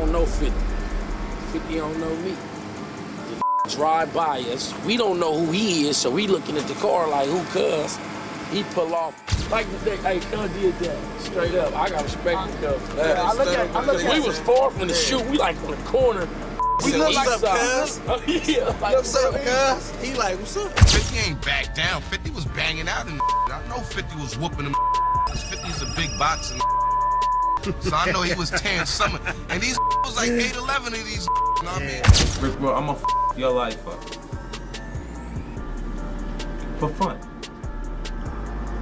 don't know 50. 50 don't know me. The drive by us. We don't know who he is, so we looking at the car like, who cuz? He pull off. Like, hey, cuz did that. Straight up. I got respect for cuz for that. I look at we was far from the shoot. We like on the corner. We look like cuz. Yeah, like, what's up, cuz? He like, what's up? 50 ain't back down. 50 was banging out and I know 50 was whooping him. 50's a big boxer. So I know he was tearing something. And these was like 8'11" of these, you know what I mean? Rick, bro, I'm gonna your life up. For fun.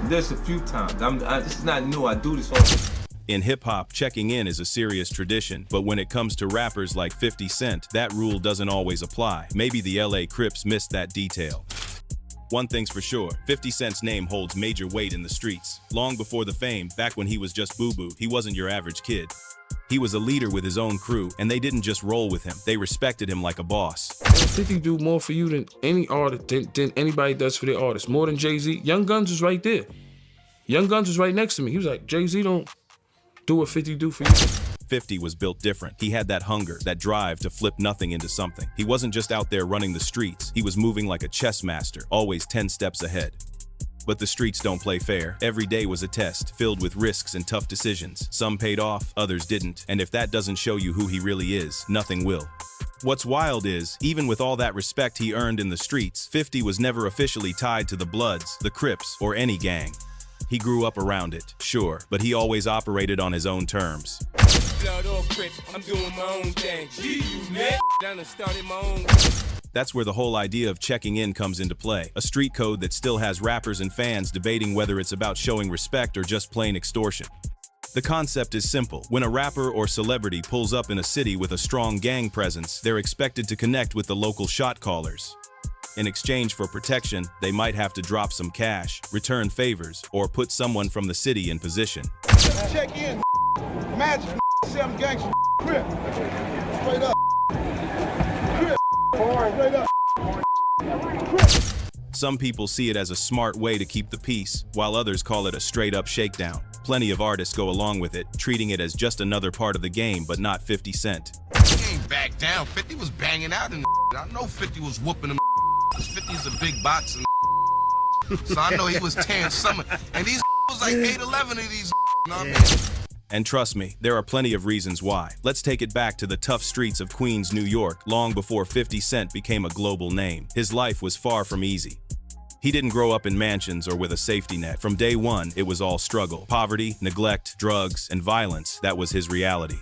There's a few times. This is not new. I do this all the time. In hip-hop, checking in is a serious tradition, but when it comes to rappers like 50 Cent, that rule doesn't always apply. Maybe the LA Crips missed that detail. One thing's for sure, 50 Cent's name holds major weight in the streets. Long before the fame, back when he was just Boo Boo, he wasn't your average kid. He was a leader with his own crew, and they didn't just roll with him, they respected him like a boss. 50 do more for you than any artist, than anybody does for their artist. More than Jay-Z. Young Guns was right there. Young Guns was right next to me. He was like, Jay-Z don't do what 50 do for you. 50 was built different. He had that hunger, that drive to flip nothing into something. He wasn't just out there running the streets. He was moving like a chess master, always 10 steps ahead. But the streets don't play fair. Every day was a test, filled with risks and tough decisions. Some paid off, others didn't. And if that doesn't show you who he really is, nothing will. What's wild is, even with all that respect he earned in the streets, 50 was never officially tied to the Bloods, the Crips, or any gang. He grew up around it, sure, but he always operated on his own terms. Blood or Crips, I'm doing my own thing. Gee, you net, down and started my own. That's where the whole idea of checking in comes into play. A street code that still has rappers and fans debating whether it's about showing respect or just plain extortion. The concept is simple. When a rapper or celebrity pulls up in a city with a strong gang presence, they're expected to connect with the local shot callers. In exchange for protection, they might have to drop some cash, return favors, or put someone from the city in position. Check in, magic, some gangster, Crip. Straight up. Crip. Straight up. Crip. Some people see it as a smart way to keep the peace, while others call it a straight-up shakedown. Plenty of artists go along with it, treating it as just another part of the game, but not 50 Cent. 50 ain't back down. 50 was banging out and I know 50 was whooping him. 50's a big boxer. So I know he was tearing something. And these was like 8'11" of these, you know what I mean? And trust me, there are plenty of reasons why. Let's take it back to the tough streets of Queens, New York, long before 50 Cent became a global name. His life was far from easy. He didn't grow up in mansions or with a safety net. From day one, it was all struggle. Poverty, neglect, drugs, and violence, that was his reality.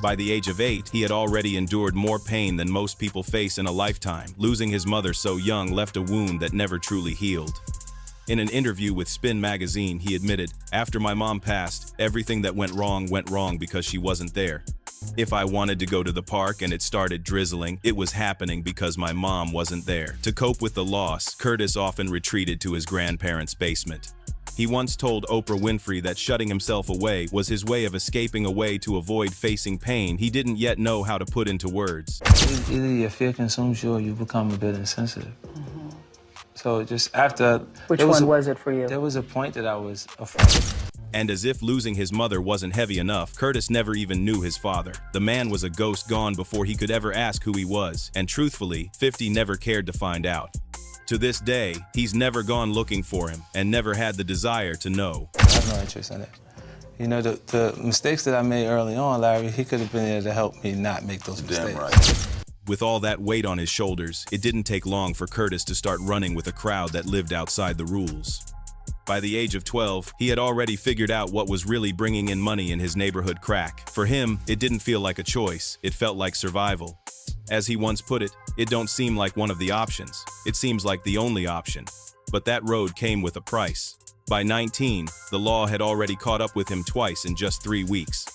By the age of 8, he had already endured more pain than most people face in a lifetime. Losing his mother so young left a wound that never truly healed. In an interview with Spin magazine, he admitted, "After my mom passed, everything that went wrong because she wasn't there. If I wanted to go to the park and it started drizzling, it was happening because my mom wasn't there." To cope with the loss, Curtis often retreated to his grandparents' basement. He once told Oprah Winfrey that shutting himself away was his way of escaping a way to avoid facing pain he didn't yet know how to put into words. Either your fear consumes you or you become a bit insensitive. So just after... Which one was it for you? There was a point that I was afraid. And as if losing his mother wasn't heavy enough, Curtis never even knew his father. The man was a ghost gone before he could ever ask who he was, and truthfully, 50 never cared to find out. To this day, he's never gone looking for him and never had the desire to know. I have no interest in it. You know, the mistakes that I made early on, Larry, he could have been there to help me not make those mistakes. Damn right. With all that weight on his shoulders, it didn't take long for Curtis to start running with a crowd that lived outside the rules. By the age of 12, he had already figured out what was really bringing in money in his neighborhood crack. For him, it didn't feel like a choice, it felt like survival. As he once put it, it don't seem like one of the options. It seems like the only option. But that road came with a price. By 19, the law had already caught up with him twice in just 3 weeks.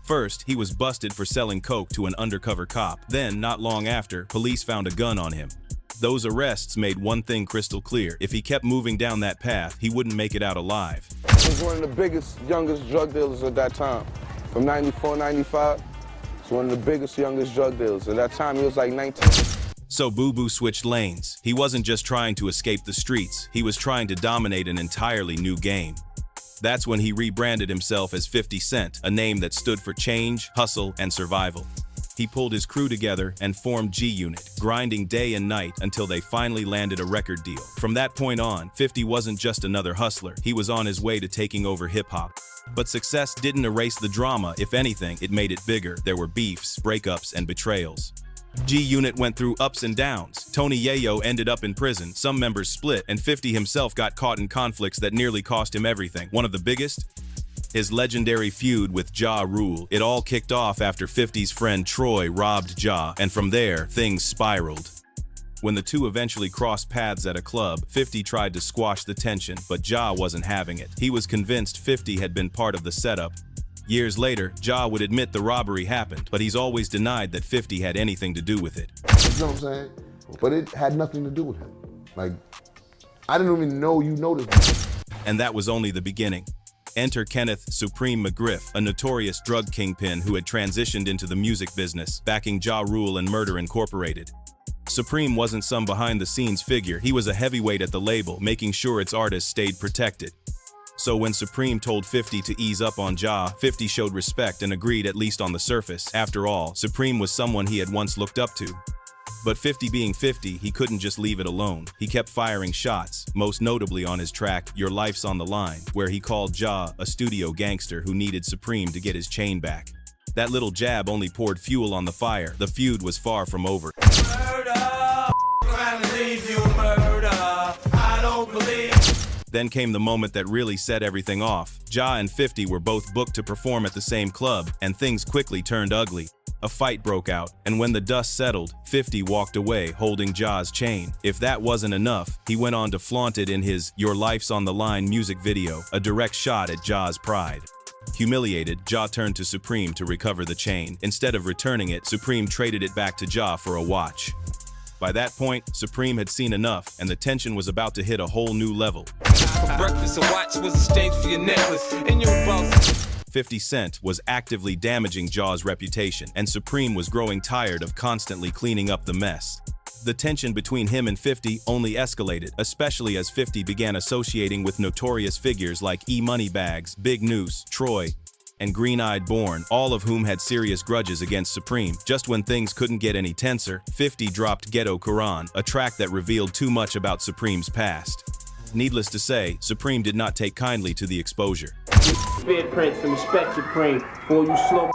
First, he was busted for selling coke to an undercover cop. Then, not long after, police found a gun on him. Those arrests made one thing crystal clear. If he kept moving down that path, he wouldn't make it out alive. He was one of the biggest, youngest drug dealers at that time. From 94, 95, he's one of the biggest, youngest drug dealers. At that time, he was like 19. So Boo Boo switched lanes. He wasn't just trying to escape the streets, he was trying to dominate an entirely new game. That's when he rebranded himself as 50 Cent, a name that stood for change, hustle, and survival. He pulled his crew together and formed G-Unit, grinding day and night until they finally landed a record deal. From that point on, 50 wasn't just another hustler, he was on his way to taking over hip-hop. But success didn't erase the drama. If anything, it made it bigger. There were beefs, breakups, and betrayals. G-Unit went through ups and downs. Tony Yayo ended up in prison, some members split, and 50 himself got caught in conflicts that nearly cost him everything. One of the biggest? His legendary feud with Ja Rule. It all kicked off after 50's friend Troy robbed Ja, and from there, things spiraled. When the two eventually crossed paths at a club, 50 tried to squash the tension, but Ja wasn't having it. He was convinced 50 had been part of the setup. Years later, Ja would admit the robbery happened, but he's always denied that 50 had anything to do with it. You know what I'm saying? But it had nothing to do with him. Like, I didn't even know you noticed. And that was only the beginning. Enter Kenneth Supreme McGriff, a notorious drug kingpin who had transitioned into the music business, backing Ja Rule and Murder Incorporated. Supreme wasn't some behind-the-scenes figure. He was a heavyweight at the label, making sure its artists stayed protected. So when Supreme told 50 to ease up on Ja, 50 showed respect and agreed, at least on the surface. After all, Supreme was someone he had once looked up to. But 50 being 50, he couldn't just leave it alone. He kept firing shots, most notably on his track, Your Life's on the Line, where he called Ja a studio gangster who needed Supreme to get his chain back. That little jab only poured fuel on the fire. The feud was far from over. Then came the moment that really set everything off. Ja and 50 were both booked to perform at the same club, and things quickly turned ugly. A fight broke out, and when the dust settled, 50 walked away holding Ja's chain. If that wasn't enough, he went on to flaunt it in his Your Life's on the Line music video, a direct shot at Ja's pride. Humiliated, Ja turned to Supreme to recover the chain. Instead of returning it, Supreme traded it back to Ja for a watch. By that point, Supreme had seen enough, and the tension was about to hit a whole new level. For breakfast, a watch was exchange for your necklace and your boss. 50 Cent was actively damaging Ja's reputation, and Supreme was growing tired of constantly cleaning up the mess. The tension between him and 50 only escalated, especially as 50 began associating with notorious figures like E-Moneybags, Big Noose, Troy, and Green-Eyed Born, all of whom had serious grudges against Supreme. Just when things couldn't get any tenser, 50 dropped Ghetto Quran, a track that revealed too much about Supreme's past. Needless to say, Supreme did not take kindly to the exposure. Fear Prince and respect Supreme. For you slow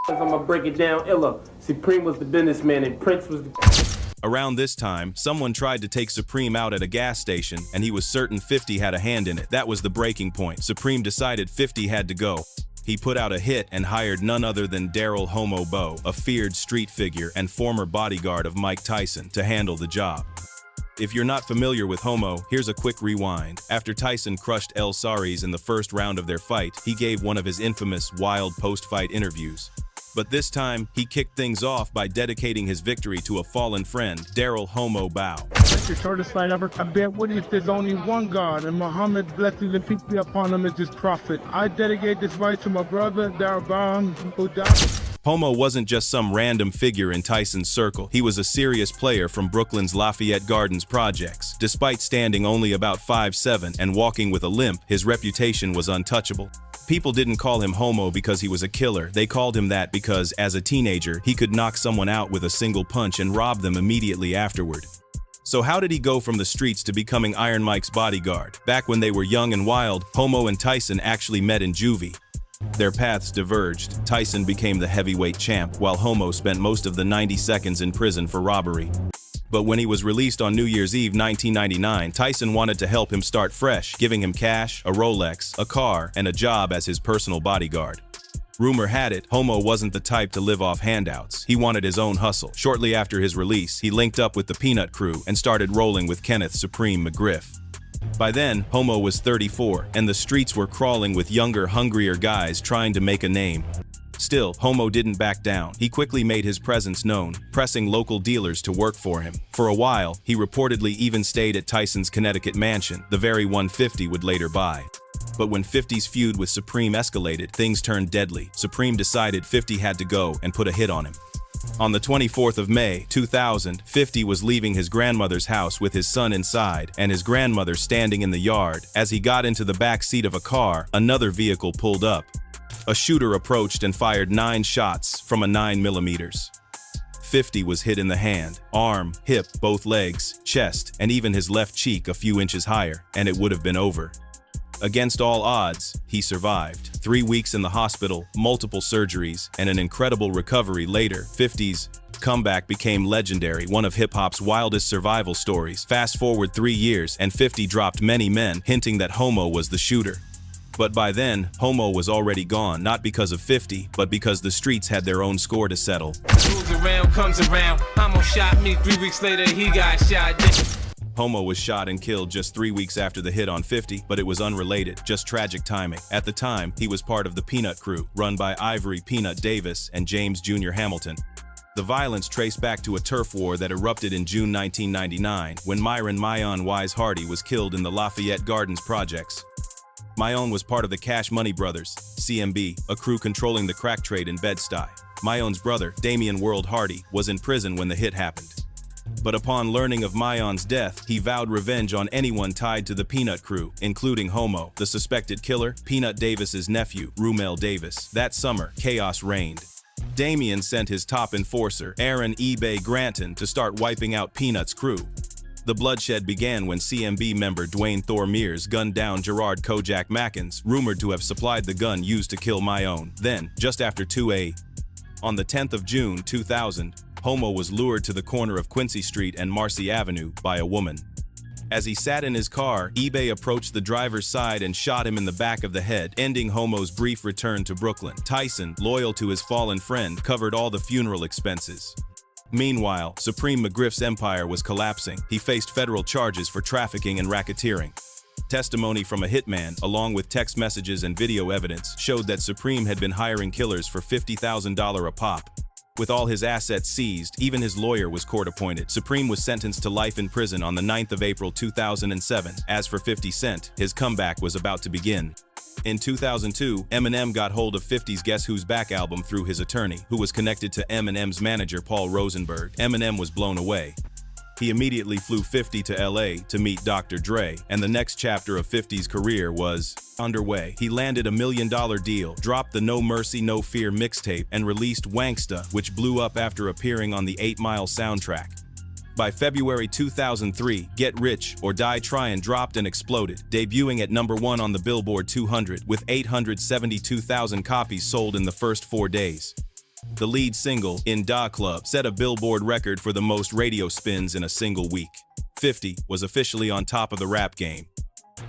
I'ma break it down illa. Supreme was the businessman and Prince was the... Around this time, someone tried to take Supreme out at a gas station, and he was certain 50 had a hand in it. That was the breaking point. Supreme decided 50 had to go. He put out a hit and hired none other than Hommo, a feared street figure and former bodyguard of Mike Tyson, to handle the job. If you're not familiar with Hommo, here's a quick rewind. After Tyson crushed El Saris in the first round of their fight, he gave one of his infamous wild post-fight interviews. But this time, he kicked things off by dedicating his victory to a fallen friend, Hommo. That's the shortest fight ever. I bear witness there's only one God, and Muhammad, blessings and peace be upon him, is his prophet. I dedicate this fight to my brother, who died. Hommo wasn't just some random figure in Tyson's circle. He was a serious player from Brooklyn's Lafayette Gardens projects. Despite standing only about 5'7" and walking with a limp, his reputation was untouchable. People didn't call him Hommo because he was a killer. They called him that because, as a teenager, he could knock someone out with a single punch and rob them immediately afterward. So how did he go from the streets to becoming Iron Mike's bodyguard? Back when they were young and wild, Hommo and Tyson actually met in juvie. Their paths diverged. Tyson became the heavyweight champ, while Hommo spent most of the 90 seconds in prison for robbery. But when he was released on New Year's Eve 1999, Tyson wanted to help him start fresh, giving him cash, a Rolex, a car, and a job as his personal bodyguard. Rumor had it, Hommo wasn't the type to live off handouts. He wanted his own hustle. Shortly after his release, he linked up with the Peanut Crew and started rolling with Kenneth Supreme McGriff. By then, Hommo was 34, and the streets were crawling with younger, hungrier guys trying to make a name. Still, Hommo didn't back down. He quickly made his presence known, pressing local dealers to work for him. For a while, he reportedly even stayed at Tyson's Connecticut mansion, the very one 50 would later buy. But when 50's feud with Supreme escalated, things turned deadly. Supreme decided 50 had to go and put a hit on him. On the 24th of May, 2000, 50 was leaving his grandmother's house with his son inside and his grandmother standing in the yard. As he got into the back seat of a car, another vehicle pulled up. A shooter approached and fired 9 shots from a 9mm. 50 was hit in the hand, arm, hip, both legs, chest, and even his left cheek a few inches higher, and it would have been over. Against all odds, he survived. 3 weeks in the hospital, multiple surgeries, and an incredible recovery later. 50's comeback became legendary, one of hip-hop's wildest survival stories. Fast forward 3 years, and 50 dropped many men, hinting that Hommo was the shooter. But by then, Hommo was already gone, not because of 50, but because the streets had their own score to settle. Moves around, comes around. Hommo shot me 3 weeks later, he got shot. Hommo was shot and killed just 3 weeks after the hit on 50, but it was unrelated, just tragic timing. At the time, he was part of the Peanut Crew, run by Ivory Peanut Davis and James Jr. Hamilton. The violence traced back to a turf war that erupted in June 1999, when Myron "Myon" Wise Hardy was killed in the Lafayette Gardens projects. Myon was part of the Cash Money Brothers, CMB, a crew controlling the crack trade in Bed-Stuy. Myon's brother, Damian World Hardy, was in prison when the hit happened. But upon learning of Myon's death, he vowed revenge on anyone tied to the Peanut Crew, including Hommo, the suspected killer, Peanut Davis's nephew, Rumel Davis. That summer, chaos reigned. Damian sent his top enforcer, Aaron eBay Granton, to start wiping out Peanut's crew. The bloodshed began when CMB member Dwayne Thor Mears gunned down Gerard Kojak Mackins, rumored to have supplied the gun used to kill Myon. Then, just after 2 a.m. on the 10th of June 2000, Hommo was lured to the corner of Quincy Street and Marcy Avenue by a woman. As he sat in his car, eBay approached the driver's side and shot him in the back of the head, ending Hommo's brief return to Brooklyn. Tyson, loyal to his fallen friend, covered all the funeral expenses. Meanwhile, Supreme McGriff's empire was collapsing. He faced federal charges for trafficking and racketeering. Testimony from a hitman, along with text messages and video evidence, showed that Supreme had been hiring killers for $50,000 a pop. With all his assets seized, even his lawyer was court-appointed. Supreme was sentenced to life in prison on the 9th of April 2007. As for 50 Cent, his comeback was about to begin. In 2002, Eminem got hold of 50's Guess Who's Back album through his attorney, who was connected to Eminem's manager Paul Rosenberg. Eminem was blown away. He immediately flew 50 to LA to meet Dr. Dre, and the next chapter of 50's career was underway. He landed a $1 million deal, dropped the No Mercy No Fear mixtape, and released Wanksta, which blew up after appearing on the 8 Mile soundtrack. By February 2003, Get Rich or Die Tryin' dropped and exploded, debuting at #1 on the Billboard 200 with 872,000 copies sold in the first 4 days. The lead single, In Da Club, set a Billboard record for the most radio spins in a single week. 50 was officially on top of the rap game.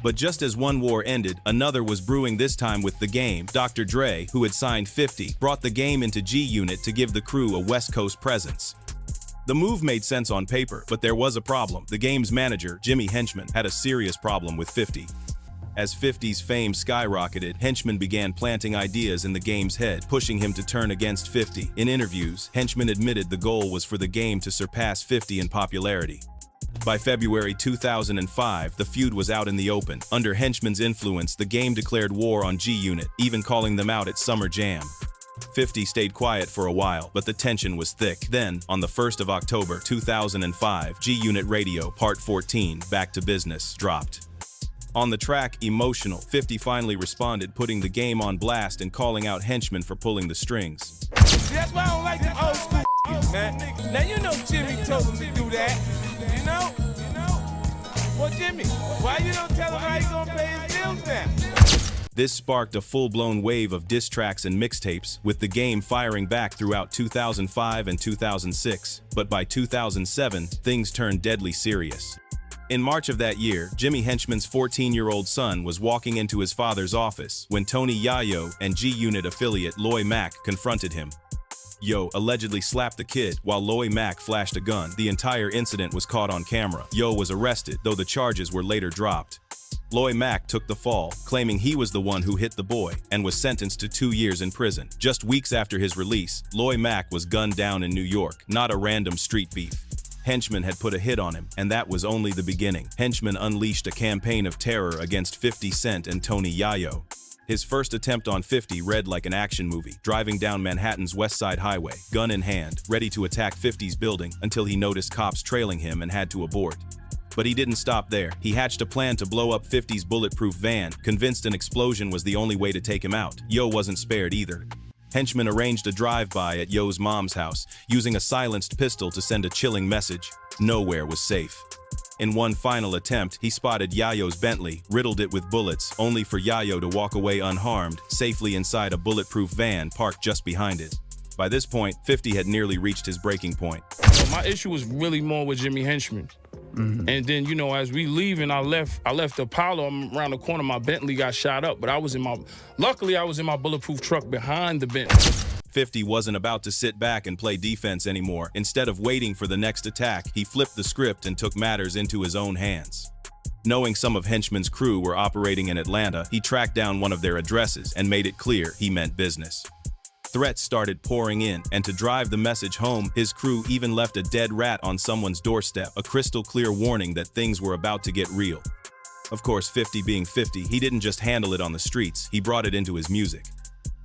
But just as one war ended, another was brewing, this time with The Game. Dr. Dre, who had signed 50, brought The Game into G-Unit to give the crew a West Coast presence. The move made sense on paper, but there was a problem. The Game's manager, Jimmy Henchman, had a serious problem with 50. As 50's fame skyrocketed, Henchman began planting ideas in The Game's head, pushing him to turn against 50. In interviews, Henchman admitted the goal was for The Game to surpass 50 in popularity. By February 2005, the feud was out in the open. Under Henchman's influence, The Game declared war on G-Unit, even calling them out at Summer Jam. 50 stayed quiet for a while, but the tension was thick. Then, on the 1st of October 2005, G-Unit Radio, Part 14, Back to Business, dropped. On the track, Emotional, 50 finally responded, putting The Game on blast and calling out Henchman for pulling the strings. That's why I don't like them old school man. Now you know Jimmy told him to do that. You know? Well, Jimmy, why you don't tell him how he's gonna pay his bills now? This sparked a full-blown wave of diss tracks and mixtapes, with The Game firing back throughout 2005 and 2006. But by 2007, things turned deadly serious. In March of that year, Jimmy Henchman's 14-year-old son was walking into his father's office when Tony Yayo and G-Unit affiliate Loy Mack confronted him. Yo allegedly slapped the kid while Loy Mack flashed a gun. The entire incident was caught on camera. Yo was arrested, though the charges were later dropped. Loy Mack took the fall, claiming he was the one who hit the boy, and was sentenced to 2 years in prison. Just weeks after his release, Loy Mack was gunned down in New York, not a random street beef. Henchman had put a hit on him, and that was only the beginning. Henchman unleashed a campaign of terror against 50 Cent and Tony Yayo. His first attempt on 50 read like an action movie, driving down Manhattan's West Side Highway, gun in hand, ready to attack 50's building until he noticed cops trailing him and had to abort. But he didn't stop there. He hatched a plan to blow up 50's bulletproof van, convinced an explosion was the only way to take him out. Yo wasn't spared either. Henchmen arranged a drive-by at Yo's mom's house, using a silenced pistol to send a chilling message: nowhere was safe. In one final attempt, he spotted Yayo's Bentley, riddled it with bullets, only for Yayo to walk away unharmed, safely inside a bulletproof van parked just behind it. By this point, 50 had nearly reached his breaking point. My issue was really more with Jimmy Henchman. And then, you know, as we leaving, I left Apollo around the corner. My Bentley got shot up, but luckily I was in my bulletproof truck behind the Bentley. 50 wasn't about to sit back and play defense anymore. Instead of waiting for the next attack, he flipped the script and took matters into his own hands. Knowing some of Henchman's crew were operating in Atlanta, he tracked down one of their addresses and made it clear he meant business. Threats started pouring in, and to drive the message home, his crew even left a dead rat on someone's doorstep, a crystal clear warning that things were about to get real. Of course, 50 being 50, he didn't just handle it on the streets, he brought it into his music.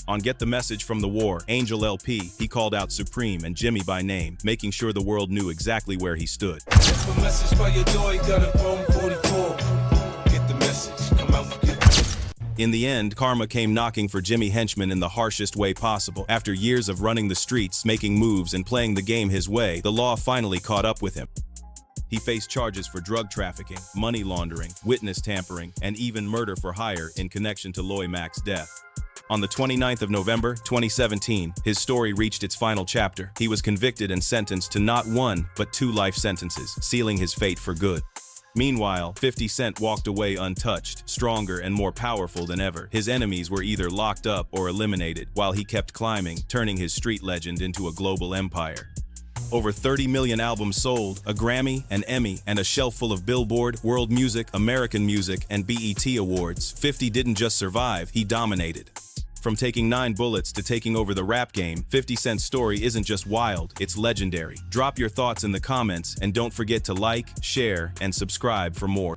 On Get the Message from the War, Angel LP, he called out Supreme and Jimmy by name, making sure the world knew exactly where he stood. A message by your door, you got a phone 44. Get the message, come out and get it. In the end, karma came knocking for Jimmy Henchman in the harshest way possible. After years of running the streets, making moves, and playing the game his way, the law finally caught up with him. He faced charges for drug trafficking, money laundering, witness tampering, and even murder for hire in connection to Loy Mac's death. On the 29th of November, 2017, his story reached its final chapter. He was convicted and sentenced to not 1, but 2 life sentences, sealing his fate for good. Meanwhile, 50 Cent walked away untouched, stronger and more powerful than ever. His enemies were either locked up or eliminated, while he kept climbing, turning his street legend into a global empire. Over 30 million albums sold, a Grammy, an Emmy, and a shelf full of Billboard, World Music, American Music, and BET awards. 50 didn't just survive, he dominated. From taking 9 bullets to taking over the rap game, 50 Cent's story isn't just wild, it's legendary. Drop your thoughts in the comments, and don't forget to like, share, and subscribe for more.